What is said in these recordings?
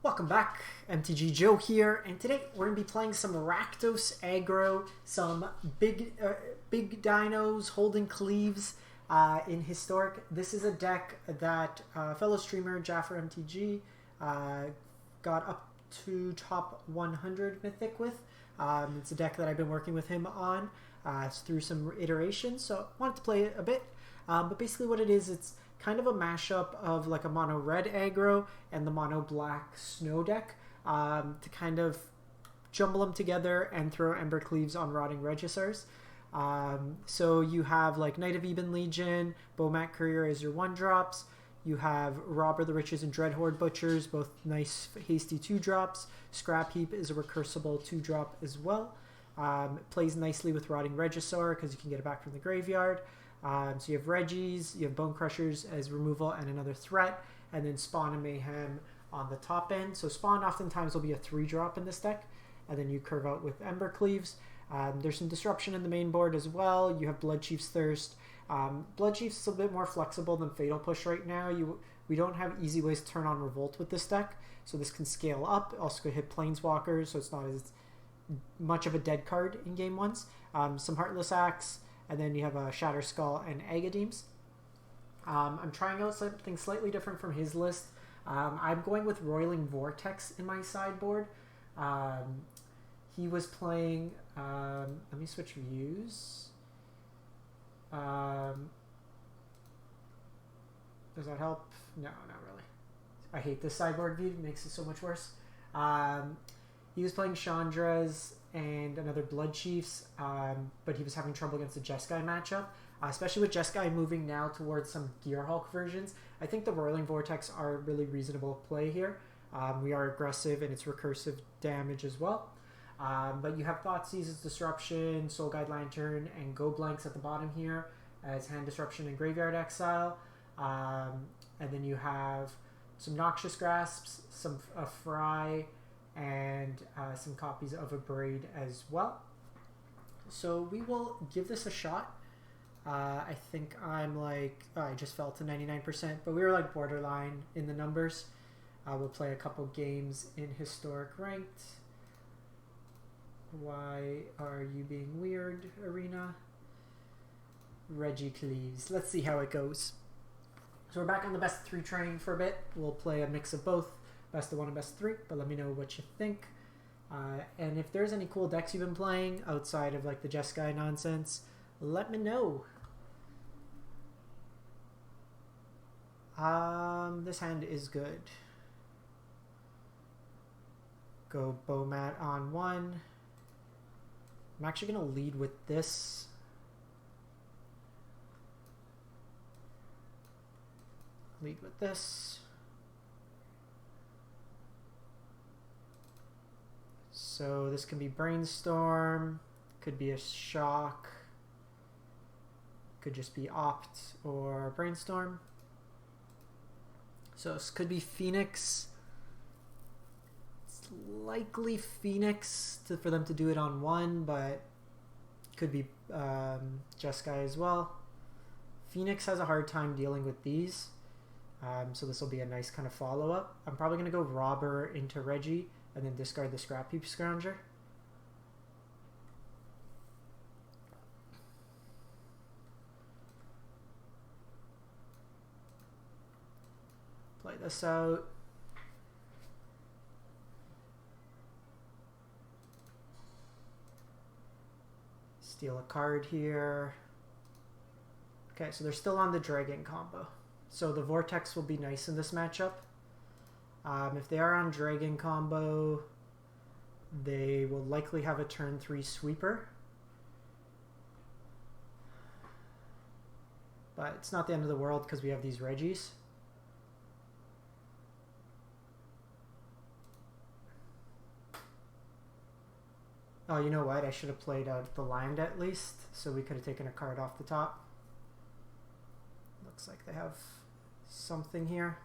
Welcome back, MTG Joe here, and today we're going to be playing some Rakdos Aggro, some big dinos holding cleaves in Historic. This is a deck that fellow streamer Jaffer MTG got up to top 100 Mythic with. It's a deck that I've been working with him on through some iterations, so I wanted to play it a bit. But basically what it is, it's kind of a mashup of like a mono red aggro and the mono black snow deck to kind of jumble them together and throw Ember Cleaves on Rotting Registers. So you have like Knight of Eben Legion, Bomat Courier as your 1-drops. You have Robber the Riches and Dreadhorde Butchers, both nice hasty 2-drops. Scrap Heap is a recursible 2-drop as well. It plays nicely with Rotting Regisaur because you can get it back from the graveyard. So you have Regis, you have Bone Crushers as removal and another threat, and then Spawn and Mayhem on the top end. So Spawn oftentimes will be a 3-drop in this deck, and then you curve out with Ember Cleaves. There's some disruption in the main board as well. You have Blood Chief's Thirst. Blood Chief's is a bit more flexible than Fatal Push right now. We don't have easy ways to turn on Revolt with this deck, so this can scale up. Also could hit Planeswalkers, so it's not as much of a dead card in game ones. Some Heartless Axe, and then you have a Shatter Skull and Agadeems. I'm trying out something slightly different from his list. I'm going with Roiling Vortex in my sideboard. He was playing... let me switch views. Does that help? No, not really. I hate this sideboard view. It makes it so much worse. He was playing Chandra's and another Blood Chiefs, but he was having trouble against the Jeskai matchup, especially with Jeskai moving now towards some Gearhulk versions. I think the Roiling Vortex are a really reasonable play here. We are aggressive and it's recursive damage as well. But you have Thoughtseize's Disruption, Soul Guide Lantern, and Go Blanks at the bottom here as Hand Disruption and Graveyard Exile. And then you have some Noxious Grasps, some Fry, and some copies of a Braid as well. So we will give this a shot. I think I'm like, I just fell to 99%, but we were like borderline in the numbers. We'll play a couple games in Historic Ranked. Why are you being weird, Arena? Reggie Cleaves. Let's see how it goes. So we're back on the best 3 train for a bit. We'll play a mix of both. Best of 1 and best of 3, but let me know what you think. And if there's any cool decks you've been playing outside of like the Jeskai nonsense, let me know. This hand is good. Go Bomat on 1. I'm actually going to lead with this. Lead with this. So this can be Brainstorm, could be a Shock, could just be Opt or Brainstorm. So this could be Phoenix. It's likely Phoenix for them to do it on 1, but could be Jeskai as well. Phoenix has a hard time dealing with these, so this will be a nice kind of follow-up. I'm probably going to go Robber into Reggie, and then discard the Scrap Heap Scrounger. Play this out. Steal a card here. Okay, so they're still on the Dragon combo. So the Vortex will be nice in this matchup. If they are on Dragon combo, they will likely have a turn 3 sweeper. But it's not the end of the world because we have these Regis. Oh, you know what? I should have played out the land at least, so we could have taken a card off the top. Looks like they have something here.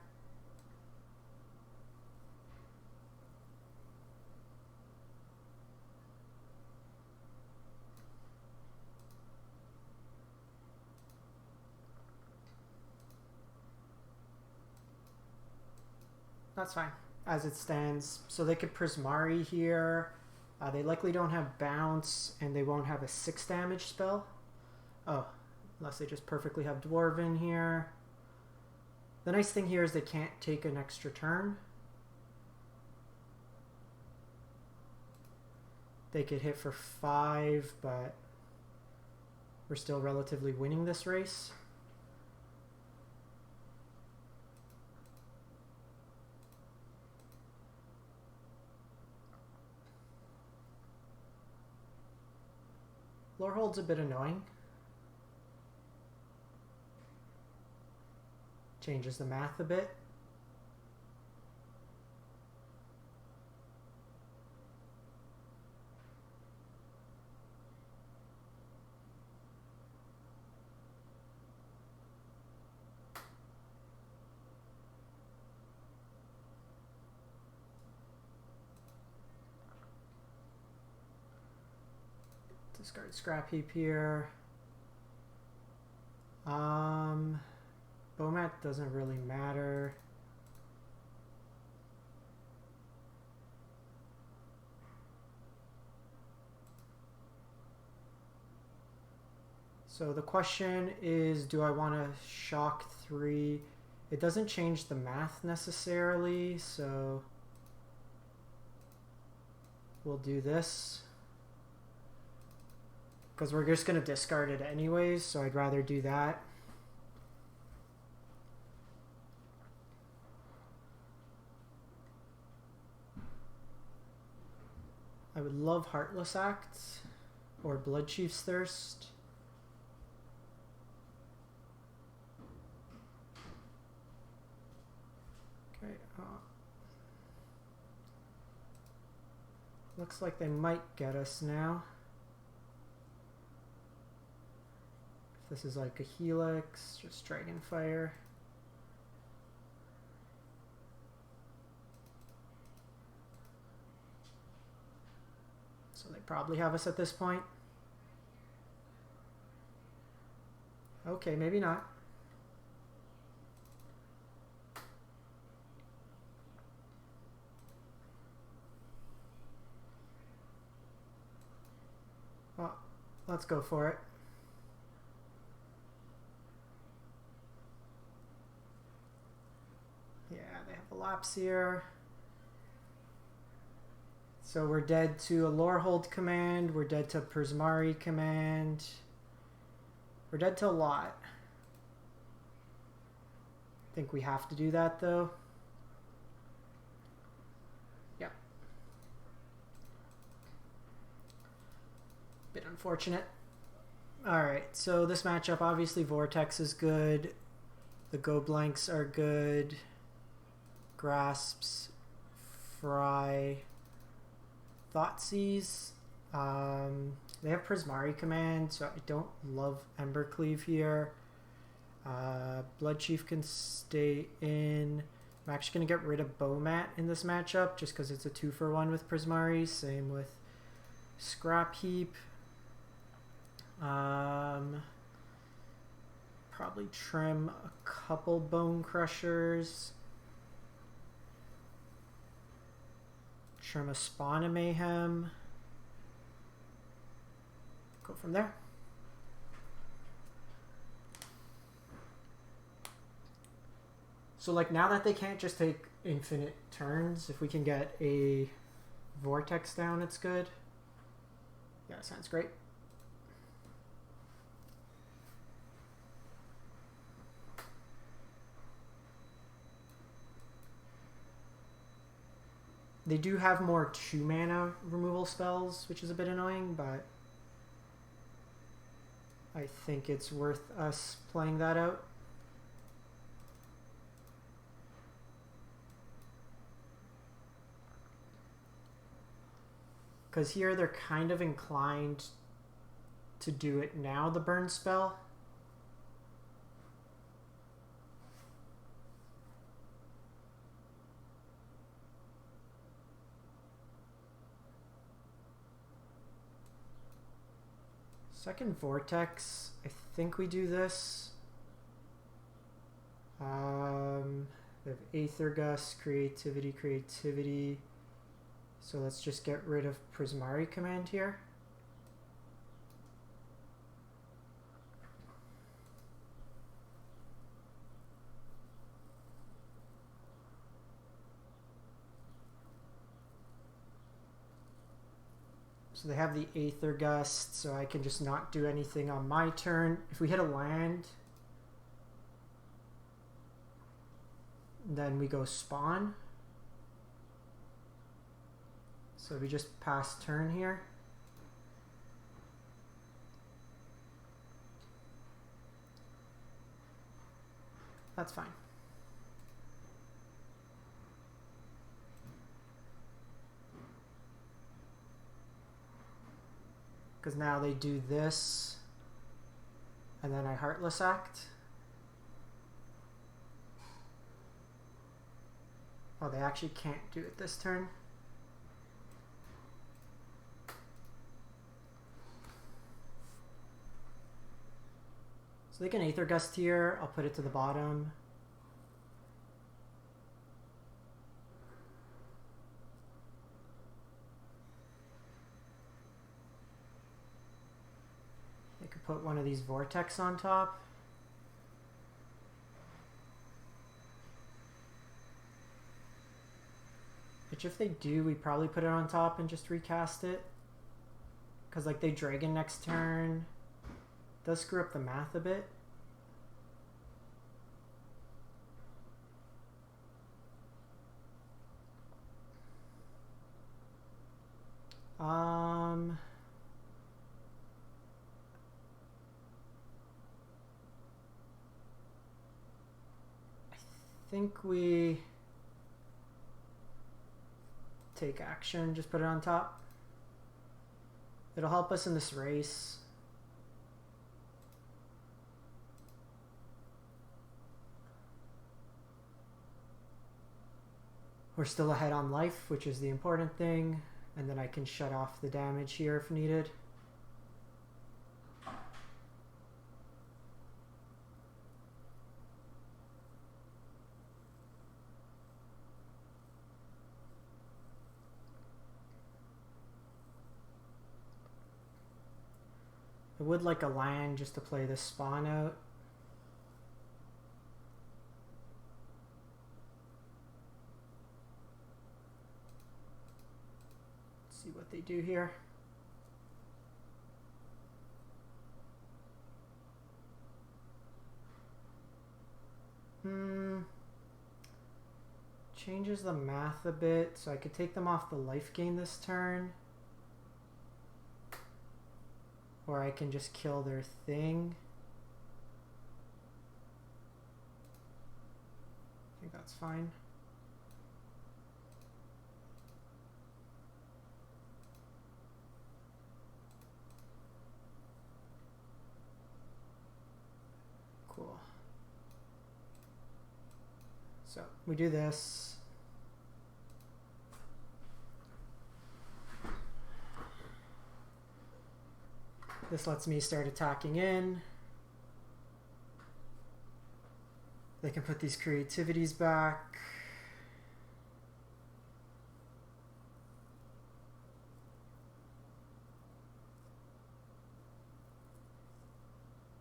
That's fine. as it stands. So they could Prismari here. They likely don't have Bounce, and they won't have a 6 damage spell. Oh, unless they just perfectly have Dwarven here. The nice thing here is they can't take an extra turn. They could hit for 5, but we're still relatively winning this race. Lorehold's a bit annoying. Changes the math a bit. Discard Scrap Heap here. Bomat doesn't really matter. So the question is, do I want to shock 3? It doesn't change the math necessarily, so we'll do this. Because we're just going to discard it anyways, so I'd rather do that. I would love Heartless Act or Bloodchief's Thirst. Okay. Looks like they might get us now. If this is like a Helix, just Dragonfire. So they probably have us at this point. Okay, maybe not. Well, let's go for it. Yeah, they have a lapse here. So we're dead to a Lorehold command, we're dead to Prismari command, we're dead to a lot. I think we have to do that though. Yep. Bit unfortunate. Alright, so this matchup, obviously Vortex is good, the Go Blanks are good, Grasps, Fry, Thoughtseize. They have Prismari command, so I don't love Ember Cleave here. Bloodchief can stay in. I'm actually going to get rid of Bomat in this matchup just because it's a 2-for-1 with Prismari. Same with Scrap Heap. Probably trim a couple Bone Crushers. Trim a Spawn of Mayhem. Go from there. So like now that they can't just take infinite turns, if we can get a Vortex down, it's good. Yeah, sounds great. They do have more 2-mana removal spells, which is a bit annoying, but I think it's worth us playing that out. Because here they're kind of inclined to do it now, the burn spell. Second Vortex, I think we do this. We have Aether Gust, creativity, creativity. So let's just get rid of Prismari command here. So they have the Aether Gust, so I can just not do anything on my turn. If we hit a land, then we go spawn. So we just pass turn here. That's fine. Because now they do this, and then I Heartless Act. Oh, they actually can't do it this turn. So they can Aether Gust here. I'll put it to the bottom. They could put one of these Vortex on top. Which if they do, we probably put it on top and just recast it. Because like they Dragon next turn. Does screw up the math a bit. I think we take action, just put it on top. It'll help us in this race. We're still ahead on life, which is the important thing. And then I can shut off the damage here if needed. I would like a land just to play this spawn out. Let's see what they do here. Changes the math a bit, so I could take them off the life gain this turn. Or I can just kill their thing. I think that's fine. Cool. So we do this. This lets me start attacking in. They can put these creativities back.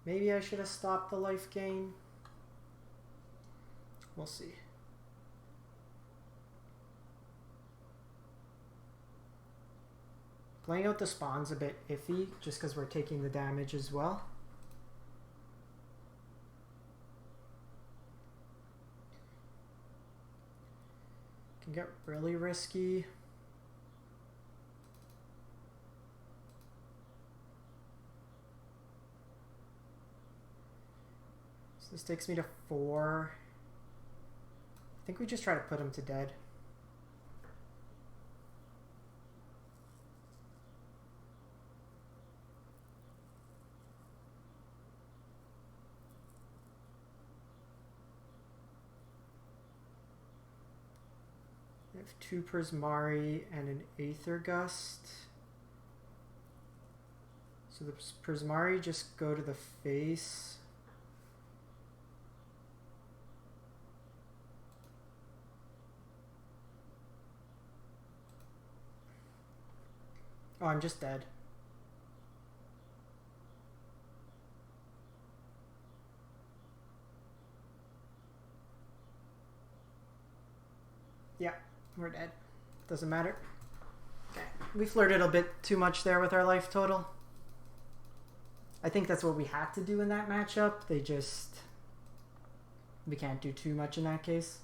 Maybe I should have stopped the life gain. We'll see. Playing out the spawn's a bit iffy, just because we're taking the damage as well. Can get really risky. So this takes me to 4. I think we just try to put him to dead. We have 2 Prismari and an Aether Gust. So the Prismari just go to the face. Oh, I'm just dead. Yeah, we're dead. Doesn't matter. Okay. We flirted a bit too much there with our life total. I think that's what we had to do in that matchup. We can't do too much in that case.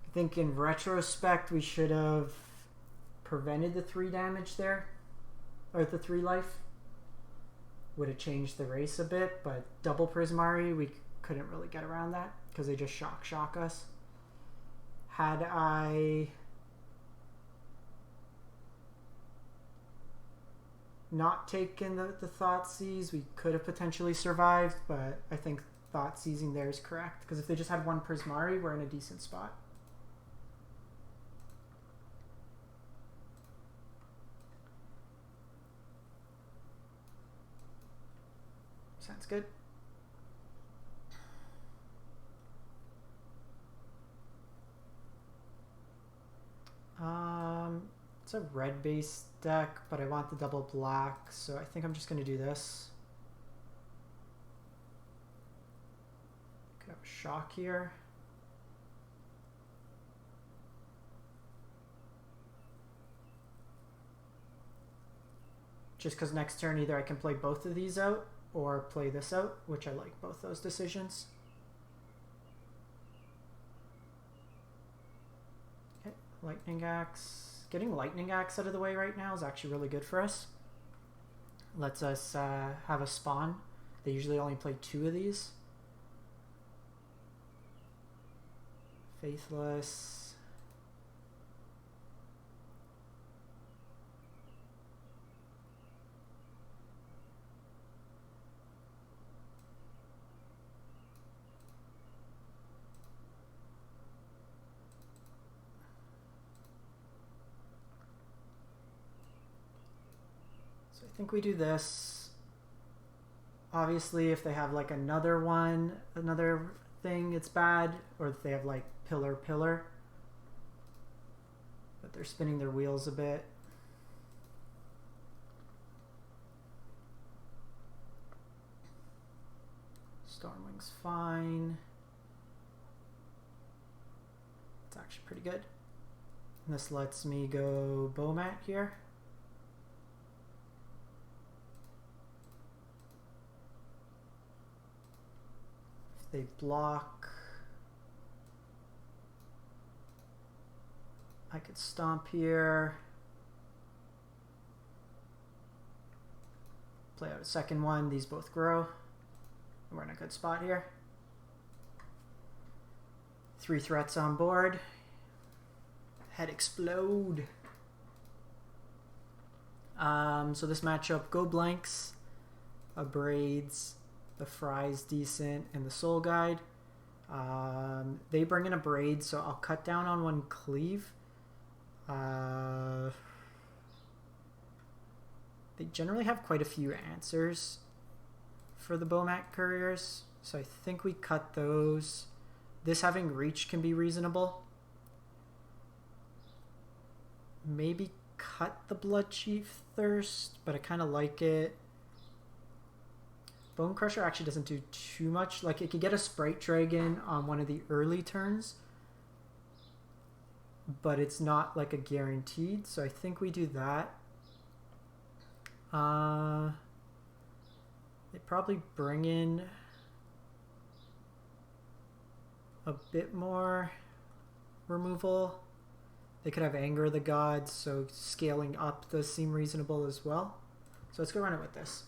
I think in retrospect we should have prevented the 3 damage there. Or the 3 life. Would have changed the race a bit, but double Prismari, we couldn't really get around that because they just shock us. Had I not taken the Thoughtseize, we could have potentially survived, but I think Thoughtseizing there is correct because if they just had 1 Prismari, we're in a decent spot. Sounds good. It's a red-based deck, but I want the double black, so I think I'm just going to do this. Could have a shock here. Just because next turn either I can play both of these out or play this out, which I like both those decisions. Okay, Lightning Axe. Getting Lightning Axe out of the way right now is actually really good for us. Lets us have a spawn. They usually only play 2 of these. Faithless. I think we do this. Obviously, if they have like another thing, it's bad. Or if they have like pillar. But they're spinning their wheels a bit. Stormwing's fine. It's actually pretty good. And this lets me go Bowmat here. They block. I could stomp here. Play out a second one. These both grow. We're in a good spot here. 3 threats on board. Head explode. So this matchup, go blanks, Abrades. The Fry's decent, and the Soul Guide. They bring in a Braid, so I'll cut down on 1 Cleave. They generally have quite a few answers for the Bowmat Couriers, so I think we cut those. This having reach can be reasonable. Maybe cut the Blood Chief Thirst, but I kind of like it. Bone Crusher actually doesn't do too much. Like, it could get a Sprite Dragon on one of the early turns, but it's not like a guaranteed, so I think we do that. They probably bring in a bit more removal. They could have Anger of the Gods, so scaling up does seem reasonable as well. So let's go run it with this.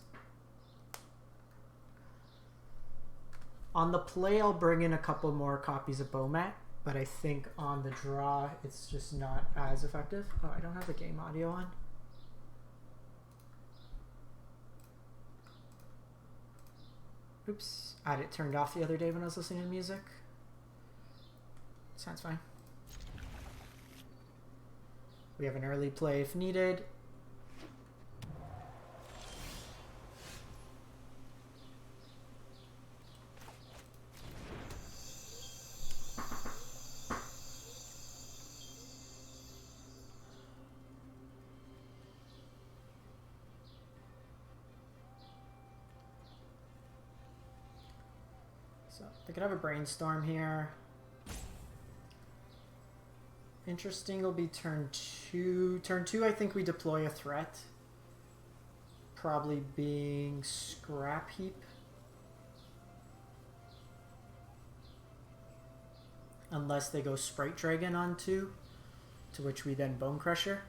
On the play, I'll bring in a couple more copies of Bowmat, but I think on the draw, it's just not as effective. Oh, I don't have the game audio on. Oops, I had it turned off the other day when I was listening to music. Sounds fine. We have an early play if needed. So they could have a brainstorm here. Interesting will be turn 2. Turn 2, I think we deploy a threat. Probably being Scrap Heap. Unless they go Sprite Dragon on 2, to which we then Bone Crusher.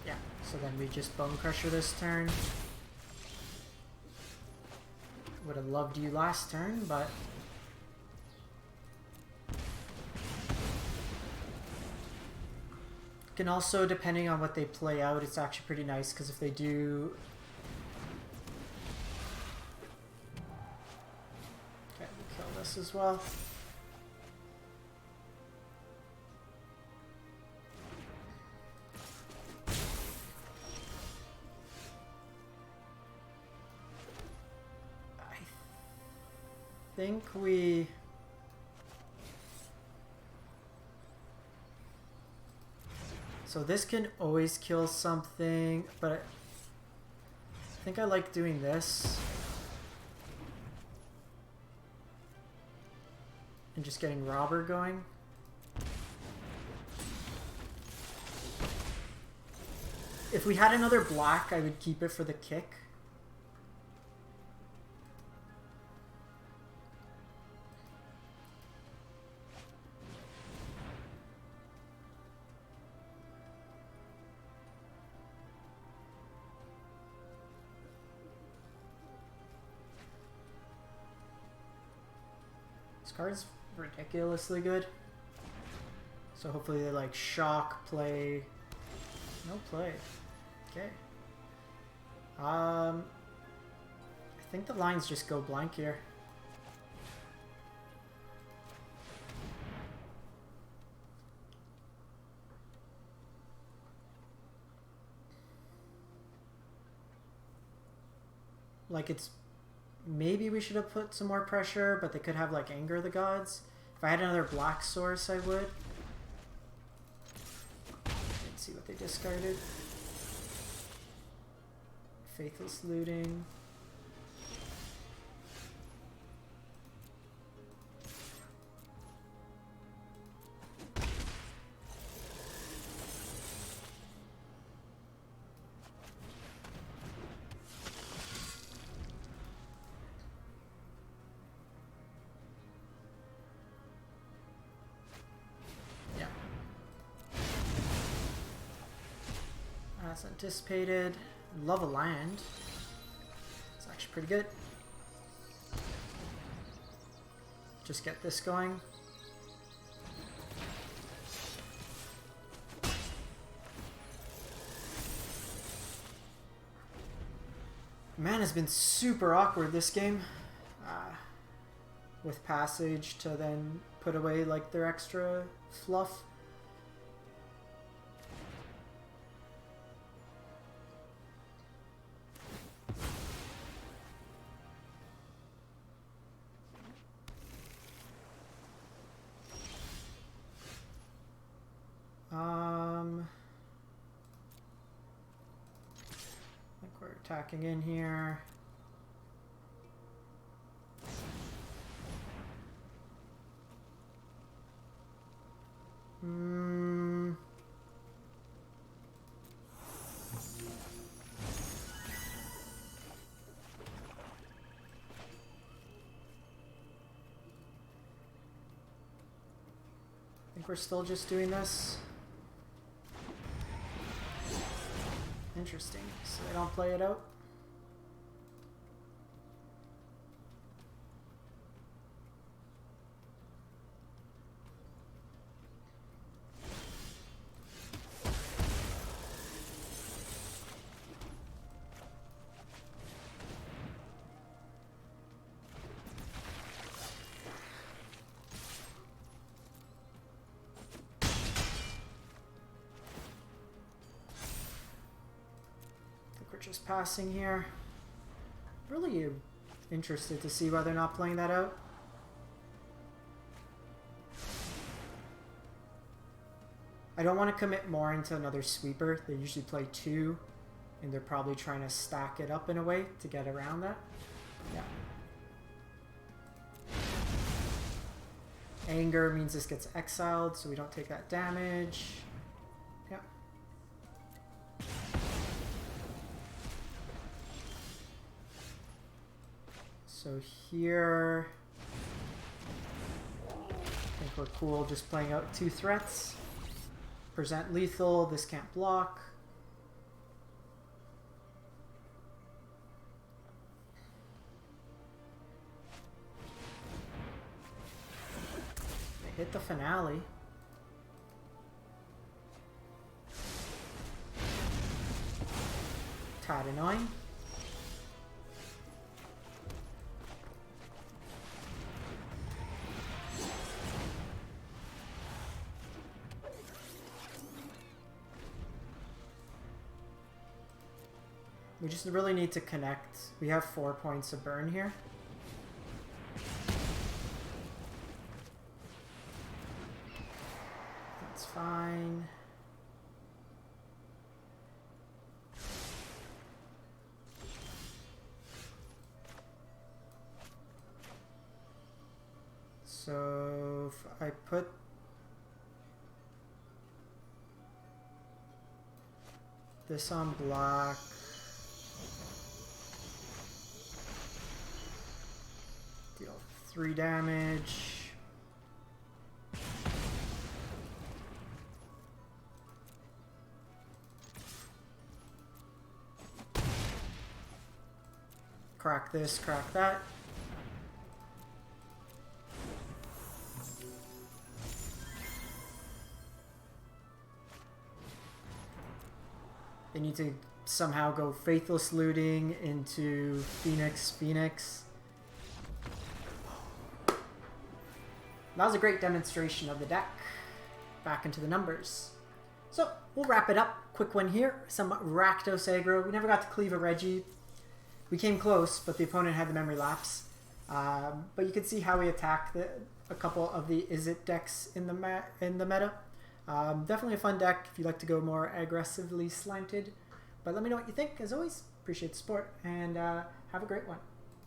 Yeah, so then we just Bone Crusher this turn. Would have loved you last turn, but can also, depending on what they play out, it's actually pretty nice, because if they do... Okay, we kill this as well. I think we... So this can always kill something, but I think I like doing this. And just getting Robber going. If we had another black, I would keep it for the kick. This card's ridiculously good. So hopefully they like shock, play. No play. Okay. I think the lines just go blank here. Like it's... Maybe we should have put some more pressure, but they could have like Anger of the Gods. If I had another black source, I would. Let's see what they discarded. Faithless Looting. As anticipated. Love a land. It's actually pretty good. Just get this going. Man has been super awkward this game. With Passage to then put away like their extra fluff. I think we're attacking in here. I think we're still just doing this. Interesting. So they don't play it out. Just passing here. Really interested to see why they're not playing that out. I don't want to commit more into another sweeper. They usually play 2, and they're probably trying to stack it up in a way to get around that. Yeah. Anger means this gets exiled, so we don't take that damage. Yeah. So here, I think we're cool just playing out 2 threats. Present lethal, this can't block. Hit the finale. Tad annoying. We just really need to connect. We have 4 points of burn here. That's fine. So if I put this on black, deal 3 damage. Crack this, crack that. They need to somehow go Faithless Looting into Phoenix. That was a great demonstration of the deck. Back into the numbers. So, we'll wrap it up. Quick one here. Some Rakdos Aggro. We never got to Cleave a Reggie. We came close, but the opponent had the memory lapse. But you can see how we attack a couple of the Is-It decks in the meta. Definitely a fun deck if you like to go more aggressively slanted. But let me know what you think. As always, appreciate the support, and have a great one.